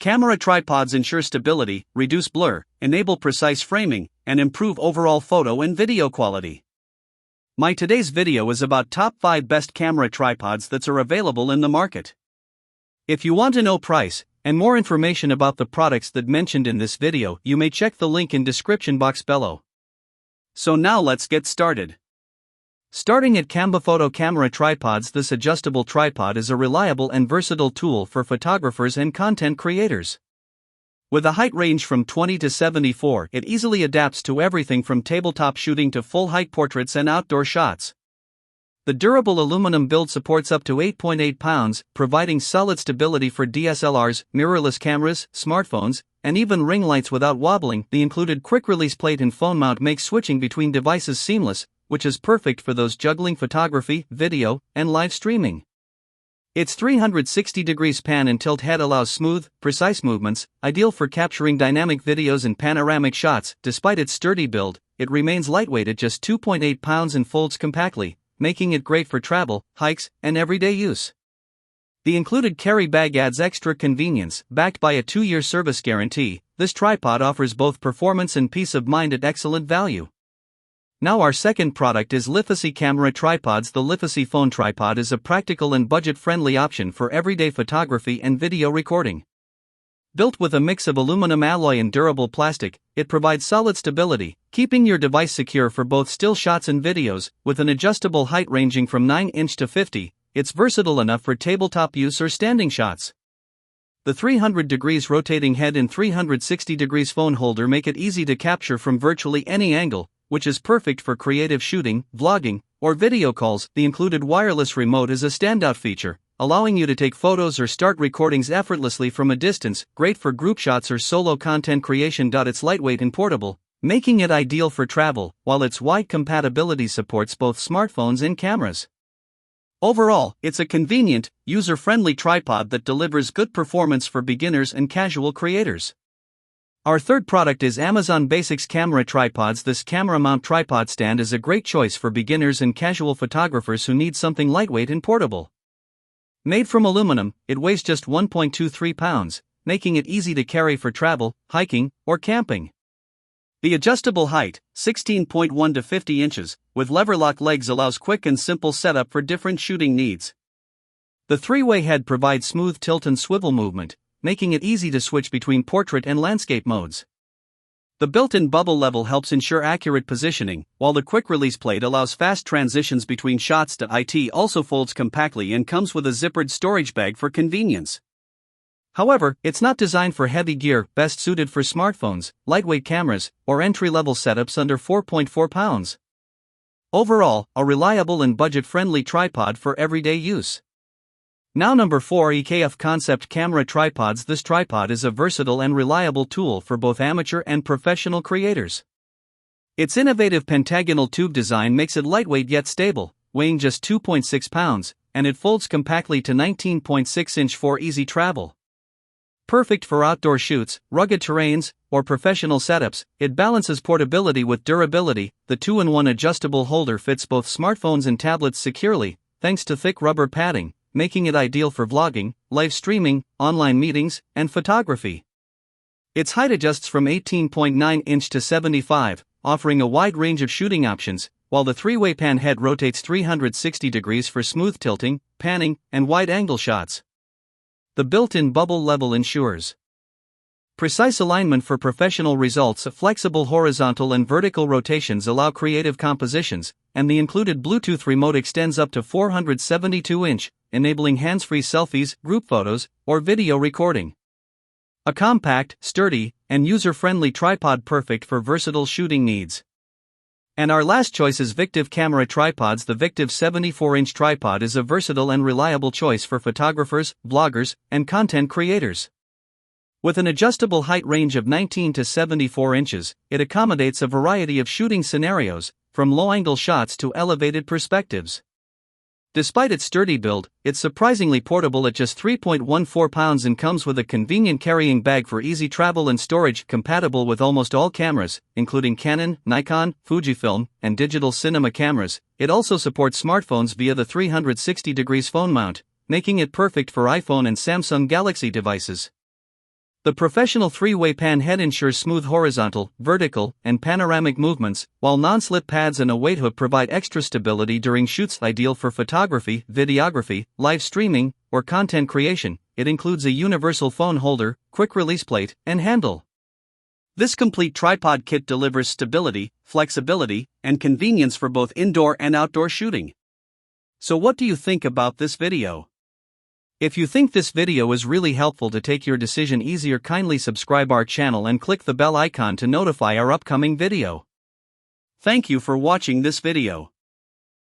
Camera tripods ensure stability, reduce blur, enable precise framing, and improve overall photo and video quality. My today's video is about top 5 best camera tripods that are available in the market. If you want to know price and more information about the products that mentioned in this video, you may check the link in description box below. So now let's get started. Starting at Cambafoto Camera Tripods. This adjustable tripod is a reliable and versatile tool for photographers and content creators. With a height range from 20 to 74, it easily adapts to everything from tabletop shooting to full-height portraits and outdoor shots. The durable aluminum build supports up to 8.8 pounds, providing solid stability for DSLRs, mirrorless cameras, smartphones, and even ring lights without wobbling. The included quick-release plate and phone mount makes switching between devices seamless, which is perfect for those juggling photography, video, and live streaming. Its 360 degrees pan and tilt head allows smooth, precise movements, ideal for capturing dynamic videos and panoramic shots. Despite its sturdy build, it remains lightweight at just 2.8 pounds and folds compactly, making it great for travel, hikes, and everyday use. The included carry bag adds extra convenience. Backed by a 2-year service guarantee, this tripod offers both performance and peace of mind at excellent value. Now our second product is Lithocy Camera Tripods. The Lithocy Phone Tripod is a practical and budget-friendly option for everyday photography and video recording. Built with a mix of aluminum alloy and durable plastic, it provides solid stability, keeping your device secure for both still shots and videos. With an adjustable height ranging from 9" to 50, it's versatile enough for tabletop use or standing shots. The 300 degrees rotating head and 360 degrees phone holder make it easy to capture from virtually any angle, which is perfect for creative shooting, vlogging, or video calls. The included wireless remote is a standout feature, allowing you to take photos or start recordings effortlessly from a distance, great for group shots or solo content creation. It's lightweight and portable, making it ideal for travel, while its wide compatibility supports both smartphones and cameras. Overall, it's a convenient, user-friendly tripod that delivers good performance for beginners and casual creators. Our third product is Amazon Basics Camera Tripods. This camera mount tripod stand is a great choice for beginners and casual photographers who need something lightweight and portable. Made from aluminum, it weighs just 1.23 pounds, making it easy to carry for travel, hiking, or camping. The adjustable height, 16.1 to 50 inches, with lever-lock legs allows quick and simple setup for different shooting needs. The 3-way head provides smooth tilt and swivel movement, making it easy to switch between portrait and landscape modes. The built-in bubble level helps ensure accurate positioning, while the quick-release plate allows fast transitions between shots. It also folds compactly and comes with a zippered storage bag for convenience. However, it's not designed for heavy gear, best suited for smartphones, lightweight cameras, or entry-level setups under 4.4 pounds. Overall, a reliable and budget-friendly tripod for everyday use. Now number 4, EKF Concept Camera Tripods. This tripod is a versatile and reliable tool for both amateur and professional creators. Its innovative pentagonal tube design makes it lightweight yet stable, weighing just 2.6 pounds, and it folds compactly to 19.6 inch for easy travel. Perfect for outdoor shoots, rugged terrains, or professional setups, it balances portability with durability. The 2-in-1 adjustable holder fits both smartphones and tablets securely, thanks to thick rubber padding, making it ideal for vlogging, live streaming, online meetings, and photography. Its height adjusts from 18.9 inch to 75, offering a wide range of shooting options, while the 3-way pan head rotates 360 degrees for smooth tilting, panning, and wide-angle shots. The built-in bubble level ensures precise alignment for professional results. Flexible horizontal and vertical rotations allow creative compositions, and the included Bluetooth remote extends up to 472 inch, enabling hands-free selfies, group photos, or video recording. A compact, sturdy, and user-friendly tripod perfect for versatile shooting needs. And our last choice is Victiv Camera Tripods. The Victiv 74-inch tripod is a versatile and reliable choice for photographers, vloggers, and content creators. With an adjustable height range of 19 to 74 inches, it accommodates a variety of shooting scenarios, from low-angle shots to elevated perspectives. Despite its sturdy build, it's surprisingly portable at just 3.14 pounds and comes with a convenient carrying bag for easy travel and storage. Compatible with almost all cameras, including Canon, Nikon, Fujifilm, and digital cinema cameras, it also supports smartphones via the 360 degrees phone mount, making it perfect for iPhone and Samsung Galaxy devices. The professional 3-way pan head ensures smooth horizontal, vertical, and panoramic movements, while non-slip pads and a weight hook provide extra stability during shoots, ideal for photography, videography, live streaming, or content creation. It includes a universal phone holder, quick release plate, and handle. This complete tripod kit delivers stability, flexibility, and convenience for both indoor and outdoor shooting. So what do you think about this video? If you think this video is really helpful to take your decision easier, kindly subscribe our channel and click the bell icon to notify our upcoming video. Thank you for watching this video.